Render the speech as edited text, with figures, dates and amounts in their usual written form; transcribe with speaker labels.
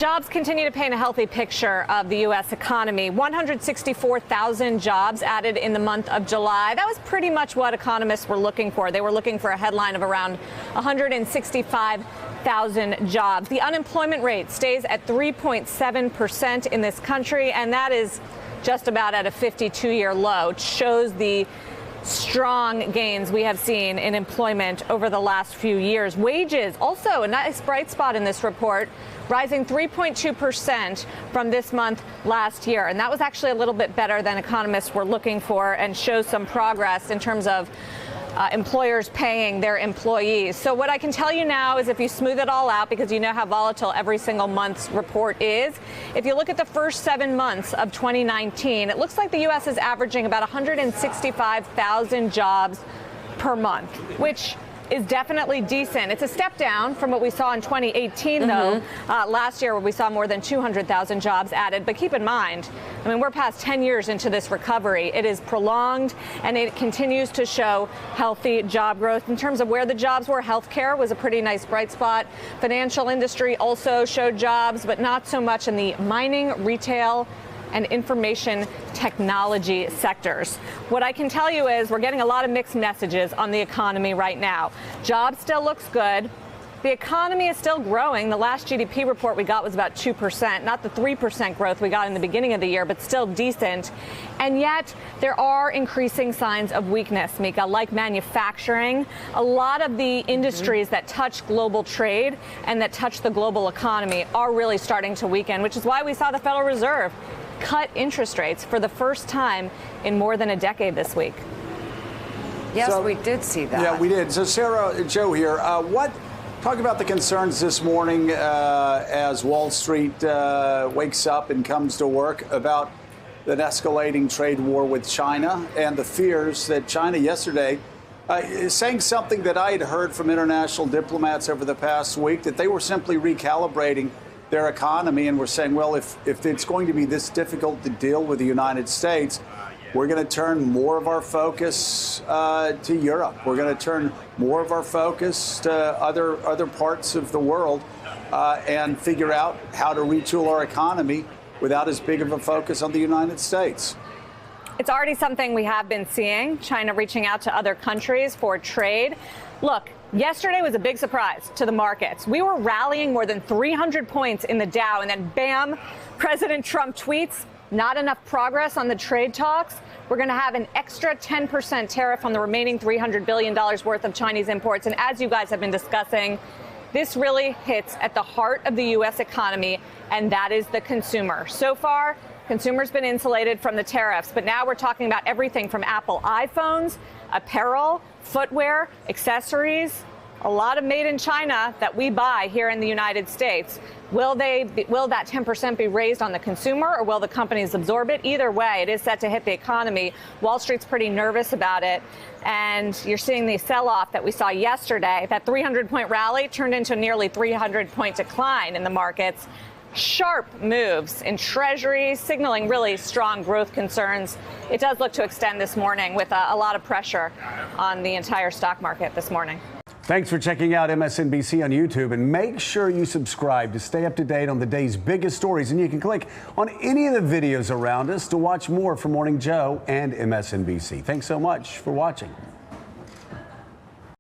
Speaker 1: Jobs continue to paint a healthy picture of the U.S. economy. 164,000 jobs added in the month of July. That was pretty much what economists were looking for. They were looking for a headline of around 165,000 jobs. The unemployment rate stays at 3.7% in this country, and that is just about at a 52-year low. It shows the strong gains we have seen in employment over the last few years. Wages, also a nice bright spot in this report, rising 3.2% from this month last year. And that was actually a little bit better than economists were looking for and shows some progress in terms of employers paying their employees. So what I can tell you now is if you smooth it all out, because you know how volatile every single month's report is, if you look at the first 7 months of 2019, it looks like the U.S. is averaging about 165,000 jobs per month, which is definitely decent. It's a step down from what we saw in 2018, though, last year, where we saw more than 200,000 jobs added. But keep in mind, I mean, we're past 10 years into this recovery. It is prolonged, and it continues to show healthy job growth. In terms of where the jobs were, healthcare was a pretty nice bright spot. Financial industry also showed jobs, but not so much in the mining, retail, and information technology sectors. What I can tell you is we're getting a lot of mixed messages on the economy right now. Jobs still looks good. The economy is still growing. The last GDP report we got was about 2%, not the 3% growth we got in the beginning of the year, but still decent. And yet there are increasing signs of weakness, Mika, like manufacturing. A lot of the industries that touch global trade and that touch the global economy are really starting to weaken, which is why we saw the Federal Reserve cut interest rates for the first time in more than a decade this week.
Speaker 2: Yes, we did see that.
Speaker 3: Yeah, we did. So, Sarah, Joe here. Talk about the concerns this morning as Wall Street wakes up and comes to work about an escalating trade war with China and the fears that China yesterday is saying something that I had heard from international diplomats over the past week, that they were simply recalibrating their economy and were saying, well, if it's going to be this difficult to deal with the United States, we're going to turn more of our focus to Europe. We're going to turn more of our focus to other parts of the world and figure out how to retool our economy without as big of a focus on the United States.
Speaker 1: It's already something we have been seeing, China reaching out to other countries for trade. Look, yesterday was a big surprise to the markets. We were rallying more than 300 points in the Dow, and then bam, President Trump tweets, not enough progress on the trade talks. We're going to have an extra 10% tariff on the remaining $300 billion worth of Chinese imports. And as you guys have been discussing, this really hits at the heart of the U.S. economy, and that is the consumer. So far, consumers been insulated from the tariffs, but now we're talking about everything from Apple iPhones, apparel, footwear, accessories, a lot of made in China that we buy here in the United States. Will that 10% be raised on the consumer, or will the companies absorb it? Either way, it is set to hit the economy. Wall Street's pretty nervous about it. And you're seeing the sell-off that we saw yesterday. That 300-point rally turned into a nearly 300-point decline in the markets. Sharp moves in Treasury, signaling really strong growth concerns. It does look to extend this morning with a lot of pressure on the entire stock market this morning.
Speaker 4: Thanks for checking out MSNBC on YouTube, and make sure you subscribe to stay up to date on the day's biggest stories. And you can click on any of the videos around us to watch more from Morning Joe and MSNBC. Thanks so much for watching.